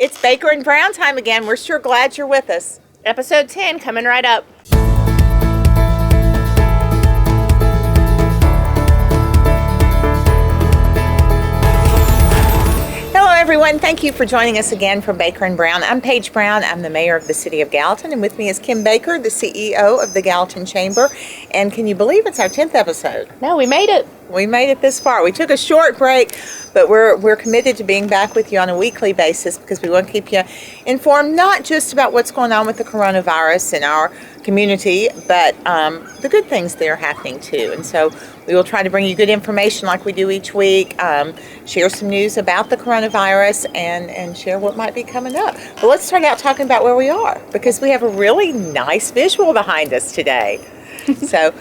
It's Baker and Brown time again. We're sure glad you're with us. Episode 10 coming right up. Hello, everyone. Thank you for joining us again from Baker and Brown. I'm Paige Brown. I'm the mayor of the city of Gallatin, and with me is Kim Baker, the CEO of the Gallatin Chamber. And can you believe it's our 10th episode? No, we made it. We made it this far. We took a short break, but we're committed to being back with you on a weekly basis because we want to keep you informed, not just about what's going on with the coronavirus in our community, but the good things that are happening too. And so we will try to bring you good information like we do each week, share some news about the coronavirus, and share what might be coming up. But let's start out talking about where we are, because we have a really nice visual behind us today. So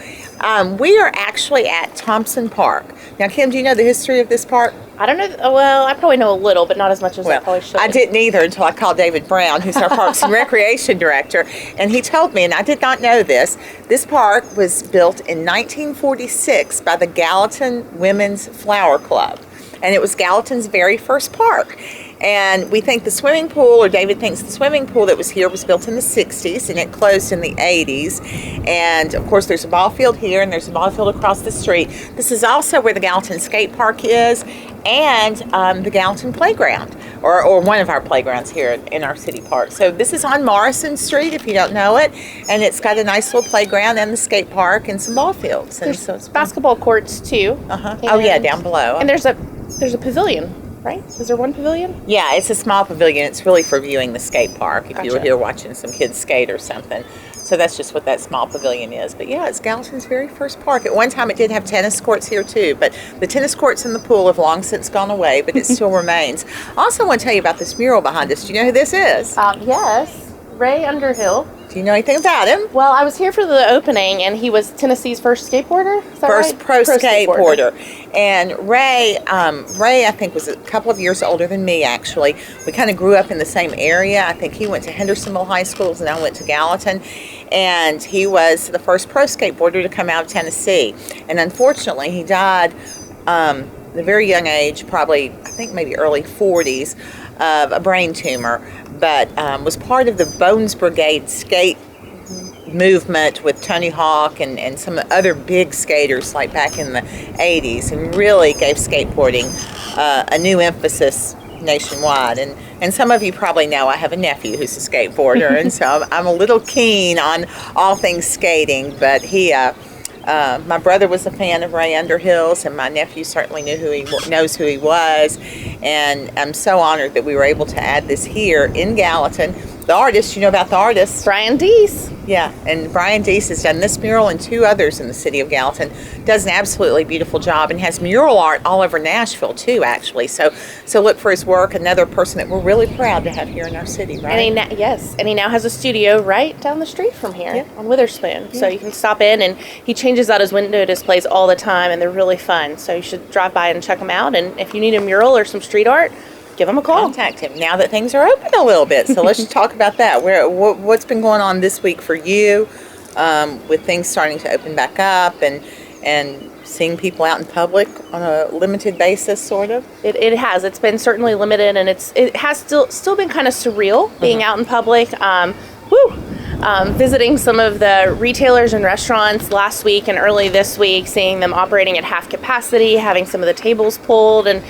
we are actually at Thompson Park. Now, Kim, do you know the history of this park? I don't know. Well, I probably know a little, but not as much as I probably should. I didn't either until I called David Brown, who's our Parks and Recreation Director, and he told me, and I did not know this park was built in 1946 by the Gallatin Women's Flower Club, and it was Gallatin's very first park. And we think the swimming pool, or David thinks the swimming pool that was here was built in the 60s, and it closed in the 80s. And of course there's a ball field here, and there's a ball field across the street. This is also where the Gallatin Skate Park is, and the Gallatin Playground, or one of our playgrounds here in our city park. So this is on Morrison Street, if you don't know it, and it's got a nice little playground and the skate park and some ball fields. And there's so it's basketball courts too. Oh yeah, down below. And there's a pavilion. Right? Is there one pavilion? Yeah, it's a small pavilion. It's really for viewing the skate park if you were Gotcha. here watching some kids skate or something. So that's just what that small pavilion is. But yeah, it's Gallatin's very first park. At one time it did have tennis courts here too, but the tennis courts and the pool have long since gone away, but it still remains. I also want to tell you about this mural behind us. Do you know who this is? Yes. Ray Underhill. Do you know anything about him? Well, I was here for the opening, and he was Tennessee's first skateboarder. Is that First right? pro skateboarder. And Ray, I think, was a couple of years older than me, actually. We kind of grew up in the same area. I think he went to Hendersonville High Schools, and I went to Gallatin. And he was the first pro skateboarder to come out of Tennessee. And unfortunately, he died at a very young age, probably, I think maybe early 40s, of a brain tumor, but was part of the Bones Brigade skate movement with Tony Hawk and some other big skaters like back in the 80s, and really gave skateboarding a new emphasis nationwide. And some of you probably know I have a nephew who's a skateboarder, and so I'm a little keen on all things skating, but my brother was a fan of Ray Underhill's, and my nephew certainly knows who he was, and I'm so honored that we were able to add this here in Gallatin. The artist, you know about the artist? Brian Deese. Yeah, and Brian Deese has done this mural and two others in the city of Gallatin. Does an absolutely beautiful job and has mural art all over Nashville too, actually. So look for his work. Another person that we're really proud to have here in our city, right? And he now has a studio right down the street from here on Witherspoon. Yeah. So you can stop in, and he changes out his window displays all the time, and they're really fun. So you should drive by and check them out. And if you need a mural or some street art, give him a call. Contact him now that things are open a little bit. So let's just talk about that. What's been going on this week for you with things starting to open back up and seeing people out in public on a limited basis, sort of? It has. It's been certainly limited, and it has still been kind of surreal being out in public. Visiting some of the retailers and restaurants last week and early this week, seeing them operating at half capacity, having some of the tables pulled, and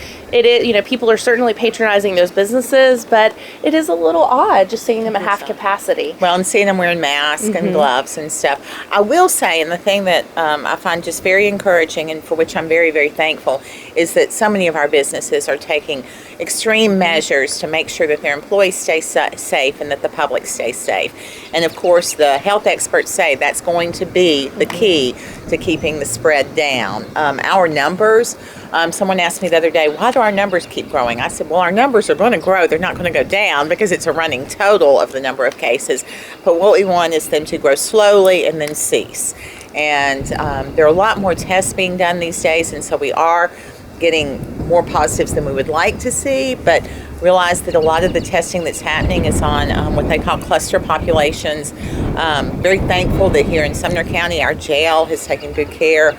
people are certainly patronizing those businesses, but it is a little odd just seeing them at half capacity. Well, and seeing them wearing masks and gloves and stuff. I will say, and the thing that I find just very encouraging, and for which I'm very, very thankful, is that so many of our businesses are taking extreme measures to make sure that their employees stay safe and that the public stays safe. And of course, the health experts say that's going to be the key to keeping the spread down. Our numbers, someone asked me the other day, why do our numbers keep growing? I said, well, our numbers are going to grow. They're not going to go down because it's a running total of the number of cases. But what we want is them to grow slowly and then cease. And there are a lot more tests being done these days, and so we are getting more positives than we would like to see, but realize that a lot of the testing that's happening is on what they call cluster populations. Very thankful that here in Sumner County, our jail has taken good care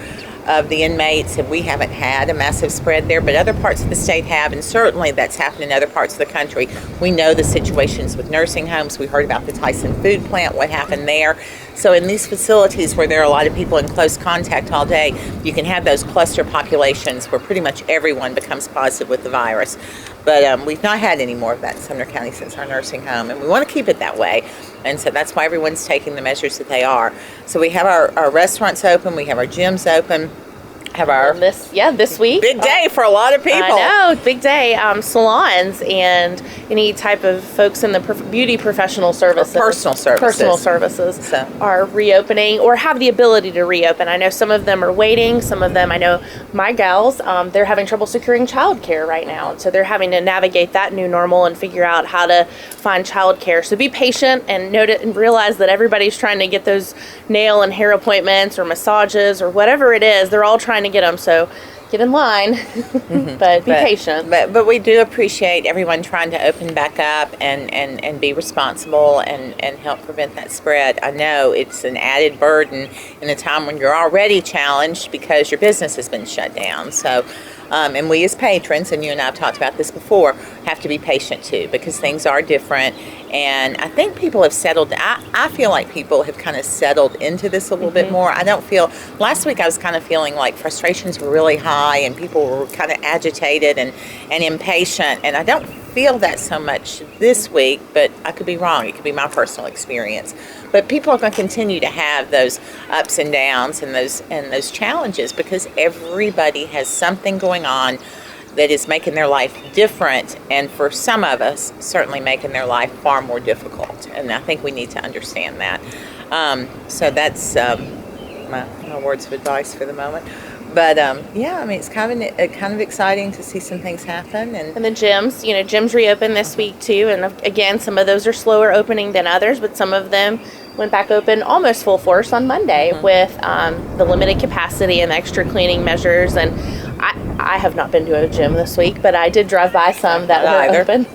of the inmates, and we haven't had a massive spread there, but other parts of the state have, and certainly that's happened in other parts of the country. We know the situations with nursing homes. We heard about the Tyson food plant, what happened there. So in these facilities where there are a lot of people in close contact all day, you can have those cluster populations where pretty much everyone becomes positive with the virus. But we've not had any more of that in Sumner County since our nursing home, and we want to keep it that way. And so that's why everyone's taking the measures that they are. So we have our restaurants open, we have our gyms open, have our this week. Big day for a lot of people. I know, big day. Salons and any type of folks in the beauty professional services. Or personal services. Are reopening or have the ability to reopen. I know some of them are waiting. Some of them, I know my gals, they're having trouble securing childcare right now. So they're having to navigate that new normal and figure out how to find childcare. So be patient and note it and realize that everybody's trying to get those nail and hair appointments or massages or whatever it is. They're all trying to get them, so get in line. But be patient. But we do appreciate everyone trying to open back up and be responsible and help prevent that spread. I know it's an added burden in a time when you're already challenged because your business has been shut down. So and we as patrons, and you and I have talked about this before, have to be patient too, because things are different. And I think people have settled. I feel like people have kind of settled into this a little bit more. I don't feel, last week I was kind of feeling like frustrations were really high and people were kind of agitated and impatient. And I don't feel that so much this week, but I could be wrong. It could be my personal experience. But people are going to continue to have those ups and downs and those challenges because everybody has something going on that is making their life different, and for some of us, certainly making their life far more difficult. And I think we need to understand that. So that's my words of advice for the moment. But yeah, I mean, it's kind of exciting to see some things happen. And the gyms, gyms reopen this week too. And again, some of those are slower opening than others, but some of them went back open almost full force on Monday with the limited capacity and extra cleaning measures. And I have not been to a gym this week, but I did drive by some that were open.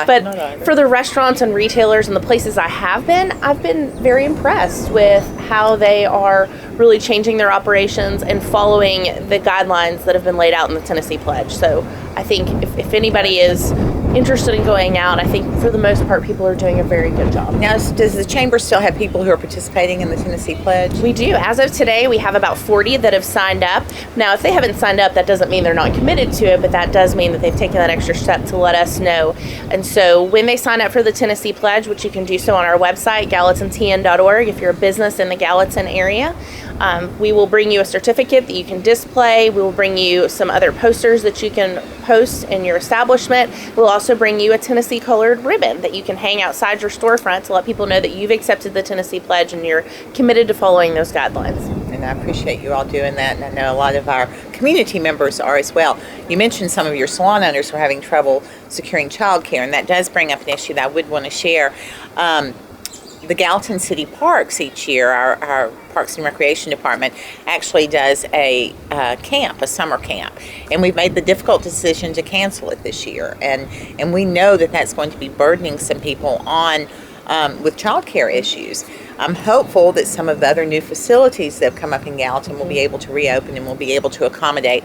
But for the restaurants and retailers and the places I've been very impressed with how they are really changing their operations and following the guidelines that have been laid out in the Tennessee Pledge. So I think if anybody is interested in going out, I think for the most part people are doing a very good job. Now, does the Chamber still have people who are participating in the Tennessee Pledge? We do. As of today, we have about 40 that have signed up. Now, if they haven't signed up, that doesn't mean they're not committed to it, but that does mean that they've taken that extra step to let us know. And so when they sign up for the Tennessee Pledge, which you can do so on our website, gallatintn.org, if you're a business in the Gallatin area, we will bring you a certificate that you can display. We will bring you some other posters that you can post in your establishment. We'll also bring you a Tennessee colored ribbon that you can hang outside your storefront to let people know that you've accepted the Tennessee Pledge and you're committed to following those guidelines. And I appreciate you all doing that, and I know a lot of our community members are as well. You mentioned some of your salon owners were having trouble securing childcare, and that does bring up an issue that I would want to share. The Gallatin City Parks each year, our Parks and Recreation Department actually does a camp, a summer camp. And we've made the difficult decision to cancel it this year. And we know that that's going to be burdening some people on with childcare issues. I'm hopeful that some of the other new facilities that have come up in Gallatin will be able to reopen and will be able to accommodate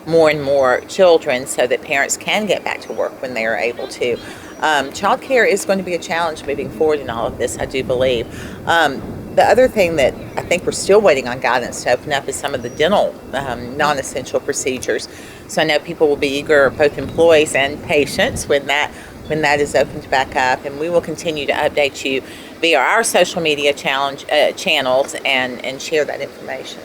more and more children so that parents can get back to work when they are able to. Childcare is going to be a challenge moving forward in all of this, I do believe. The other thing that I think we're still waiting on guidance to open up is some of the dental non-essential procedures. So I know people will be eager, both employees and patients, when that is opened back up, and we will continue to update you via our social media channels and share that information.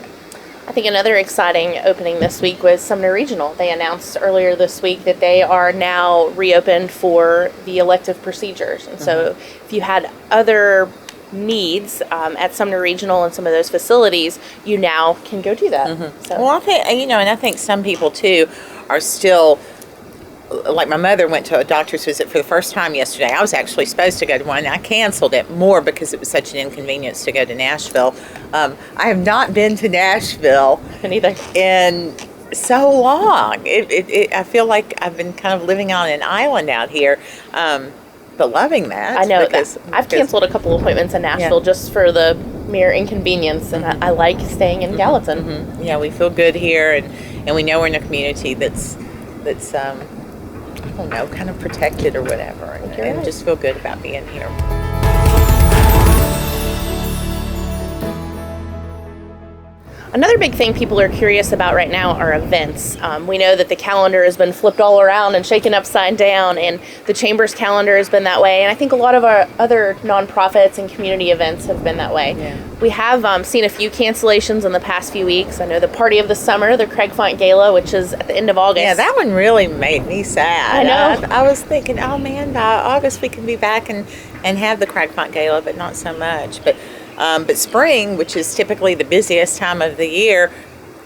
I think another exciting opening this week was Sumner Regional. They announced earlier this week that they are now reopened for the elective procedures. And so if you had other needs at Sumner Regional and some of those facilities, you now can go do that. So. Well, I think, and I think some people too are still, like my mother went to a doctor's visit for the first time yesterday. I was actually supposed to go to one. I canceled it more because it was such an inconvenience to go to Nashville. I have not been to Nashville in so long. I feel like I've been kind of living on an island out here, but loving that. I know that. I've canceled a couple appointments in Nashville just for the mere inconvenience, and I like staying in Gallatin. Mm-hmm. Yeah, we feel good here, and we know we're in a community that's I don't know, kind of protected or whatever, and just feel good about being here. Another big thing people are curious about right now are events. We know that the calendar has been flipped all around and shaken upside down, and the Chamber's calendar has been that way, and I think a lot of our other nonprofits and community events have been that way. Yeah. We have seen a few cancellations in the past few weeks. I know the Party of the Summer, the Craig Font Gala, which is at the end of August. Yeah, that one really made me sad. I know. I was thinking, oh man, by August we can be back and have the Craig Font Gala, but not so much. But spring, which is typically the busiest time of the year,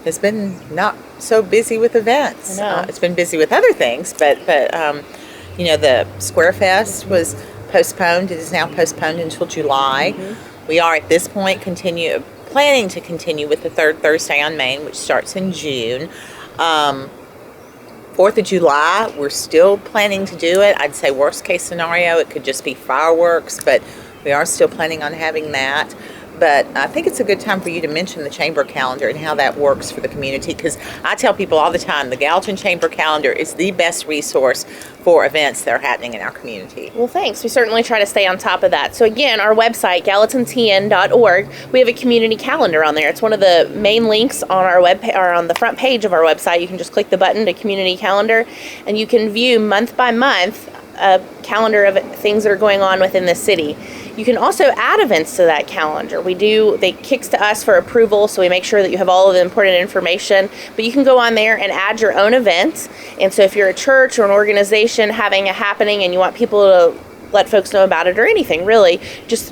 has been not so busy with events. It's been busy with other things, but the Square Fest was postponed. It is now postponed until July. Mm-hmm. We are at this point planning to continue with the third Thursday on Main, which starts in June. 4th of July, we're still planning to do it. I'd say worst case scenario, it could just be fireworks, but we are still planning on having that. But I think it's a good time for you to mention the Chamber calendar and how that works for the community, because I tell people all the time the Gallatin Chamber calendar is the best resource for events that are happening in our community. Well, thanks. We certainly try to stay on top of that. So again, our website, gallatintn.org, we have a community calendar on there. It's one of the main links on our or on the front page of our website. You can just click the button to community calendar, and you can view month by month a calendar of things that are going on within the city. You can also add events to that calendar. They kicks to us for approval, so we make sure that you have all of the important information, but you can go on there and add your own events. And so if you're a church or an organization having a happening and you want people to let folks know about it, or anything really,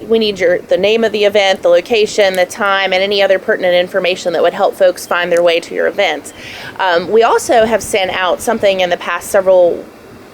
we need the name of the event, the location, the time, and any other pertinent information that would help folks find their way to your event. We also have sent out something in the past several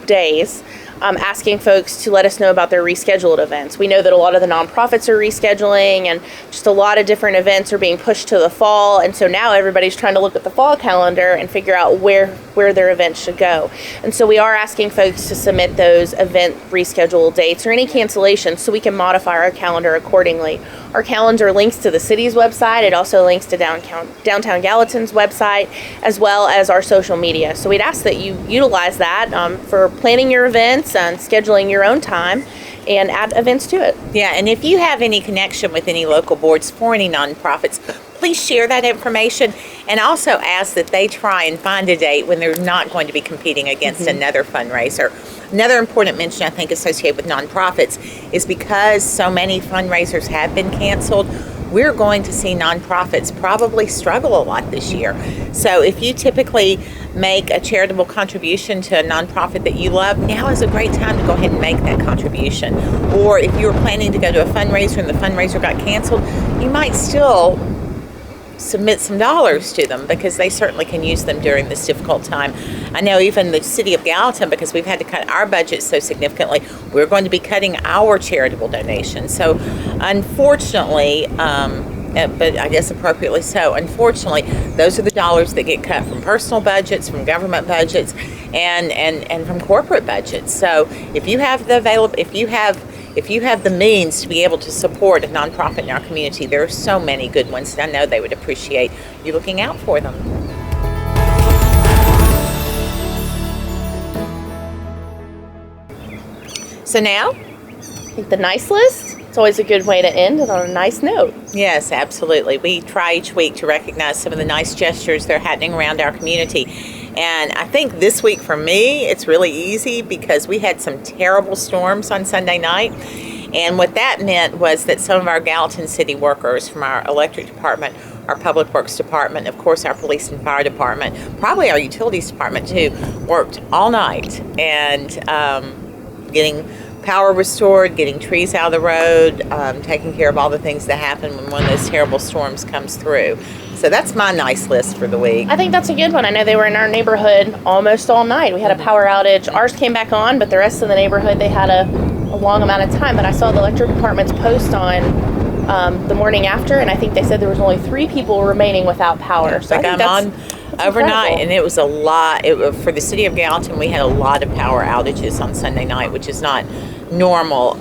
days asking folks to let us know about their rescheduled events. We know that a lot of the nonprofits are rescheduling, and just a lot of different events are being pushed to the fall, and so now everybody's trying to look at the fall calendar and figure out where their events should go. And so we are asking folks to submit those event rescheduled dates or any cancellations so we can modify our calendar accordingly. Our calendar links to the city's website. It also links to Downtown Gallatin's website, as well as our social media. So we'd ask that you utilize that for planning your events and scheduling your own time, and add events to it. Yeah, and if you have any connection with any local boards for any nonprofits, please share that information, and also ask that they try and find a date when they're not going to be competing against another fundraiser. Another important mention, I think, associated with nonprofits is because so many fundraisers have been canceled, we're going to see nonprofits probably struggle a lot this year. So if you typically make a charitable contribution to a nonprofit that you love, now is a great time to go ahead and make that contribution. Or if you were planning to go to a fundraiser and the fundraiser got canceled, you might still submit some dollars to them, because they certainly can use them during this difficult time. I know even the city of Gallatin, because we've had to cut our budget so significantly, we're going to be cutting our charitable donations. So unfortunately, but I guess appropriately so, unfortunately, those are the dollars that get cut from personal budgets, from government budgets, and from corporate budgets. So if you have if you have the means to be able to support a nonprofit in our community, there are so many good ones, and I know they would appreciate you looking out for them. So now, I think the nice list, it's always a good way to end it on a nice note. Yes, absolutely. We try each week to recognize some of the nice gestures that are happening around our community. And I think this week for me, it's really easy because we had some terrible storms on Sunday night. And what that meant was that some of our Gallatin City workers from our electric department, our public works department, of course our police and fire department, probably our utilities department too, worked all night and getting power restored, getting trees out of the road, taking care of all the things that happen when one of those terrible storms comes through. So that's my nice list for the week. I think that's a good one. I know they were in our neighborhood almost all night. We had a power outage. Ours came back on, but the rest of the neighborhood, they had a long amount of time. But I saw the electric department's post on the morning after, and I think they said there was only 3 people remaining without power. So I think that's overnight, incredible. and it was a lot. For the city of Gallatin, we had a lot of power outages on Sunday night, which is not normal.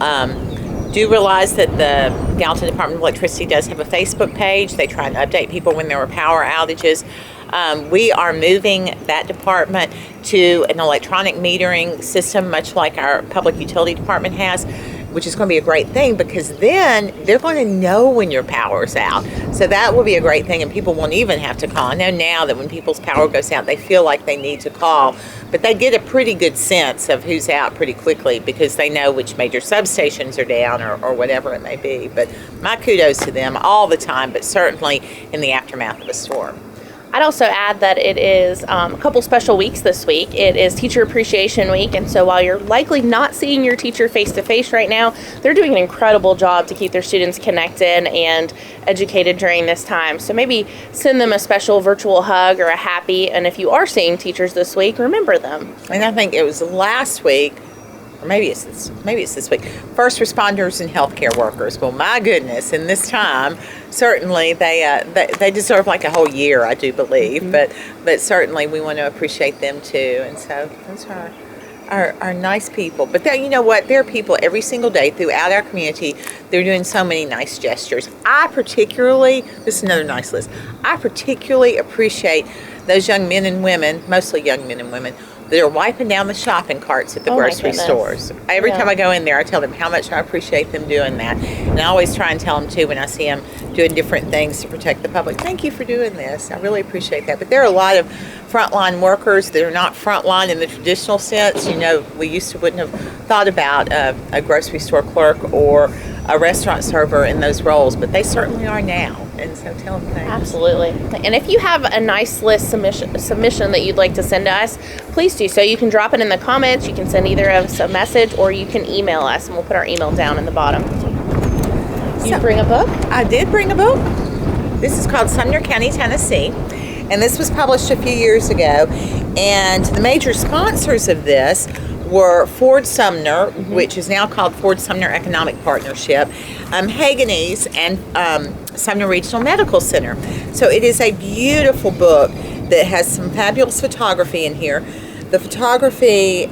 do realize that the Gallatin Department of Electricity does have a Facebook page. They try and update people when there are power outages. We are moving that department to an electronic metering system, much like our public utility department has, which is going to be a great thing because then they're going to know when your power's out. So that will be a great thing, and people won't even have to call. I know now that when people's power goes out, they feel like they need to call, but they get a pretty good sense of who's out pretty quickly because they know which major substations are down or whatever it may be. But my kudos to them all the time, but certainly in the aftermath of a storm. I'd also add that it is a couple special weeks this week. It is Teacher Appreciation Week, and so while you're likely not seeing your teacher face-to-face right now, they're doing an incredible job to keep their students connected and educated during this time. So maybe send them a special virtual hug or a happy, and if you are seeing teachers this week, remember them. And I think it was last week, or maybe it's this week, first responders and healthcare workers. Well, my goodness, in this time, certainly they deserve like a whole year, I do believe. Mm-hmm. But certainly we want to appreciate them too. And so those are nice people. But you know what? There are people every single day throughout our community. They're doing so many nice gestures. This is another nice list. I particularly appreciate those young men and women, mostly young men and women, that are wiping down the shopping carts at the grocery stores. Every time I go in there, I tell them how much I appreciate them doing that. And I always try and tell them, too, when I see them doing different things to protect the public, thank you for doing this. I really appreciate that. But there are a lot of frontline workers that are not frontline in the traditional sense. You know, we wouldn't have thought about a grocery store clerk or a restaurant server in those roles, but they certainly are now. And so tell them thanks. Absolutely. And if you have a nice list submission that you'd like to send to us, please do so. You can drop it in the comments. You can send either of us a message or you can email us, and we'll put our email down in the bottom. You bring a book? I did bring a book. This is called Sumner County, Tennessee. And this was published a few years ago. And the major sponsors of this were Ford Sumner, mm-hmm. which is now called Ford Sumner Economic Partnership, Hagenese, and Sumner Regional Medical Center. So it is a beautiful book that has some fabulous photography in here. The photography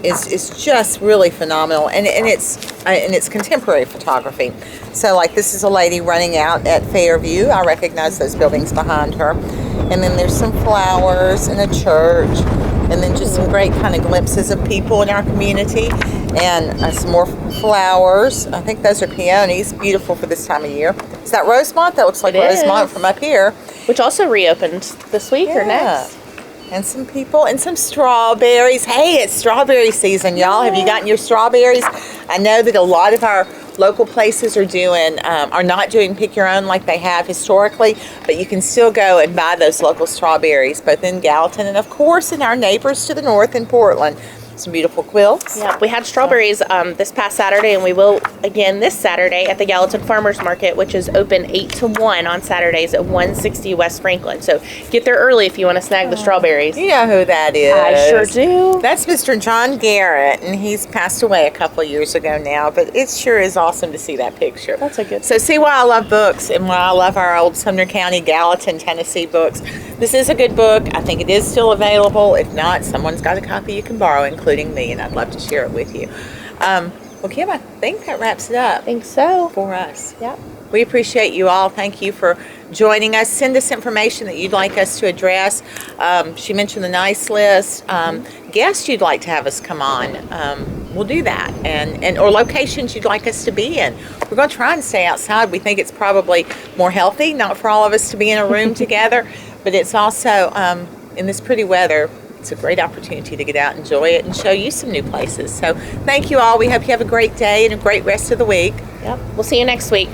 is just really phenomenal, and it's contemporary photography. So like this is a lady running out at Fairview. I recognize those buildings behind her. And then there's some flowers in a church, and then just some great kind of glimpses of people in our community, and some more flowers. I think those are peonies, beautiful for this time of year. Is that Rosemont? That looks like Rosemont from up here. Which also reopened this week or next. And some people, and some strawberries. Hey, it's strawberry season, y'all. Have you gotten your strawberries? I know that a lot of our local places are not doing pick your own like they have historically, but you can still go and buy those local strawberries, both in Gallatin and of course in our neighbors to the north in Portland. Some beautiful quilts. Yeah, we had strawberries this past Saturday, and we will again this Saturday at the Gallatin Farmers Market, which is open 8 to 1 on Saturdays at 160 West Franklin. So get there early if you want to snag the strawberries. You know who that is. I sure do. That's Mr. John Garrett, and he's passed away a couple of years ago now, but it sure is awesome to see that picture. That's a good So see why I love books and why I love our old Sumner County, Gallatin, Tennessee books. This is a good book. I think it is still available. If not, someone's got a copy you can borrow, including me, and I'd love to share it with you. Well, Kim, I think that wraps it up. I think so. For us. Yep. We appreciate you all. Thank you for joining us. Send us information that you'd like us to address. She mentioned the nice list. Guests you'd like to have us come on. We'll do that. And or locations you'd like us to be in. We're going to try and stay outside. We think it's probably more healthy, not for all of us to be in a room together, but it's also, in this pretty weather, it's a great opportunity to get out, enjoy it, and show you some new places. So thank you all. We hope you have a great day and a great rest of the week. Yep. We'll see you next week.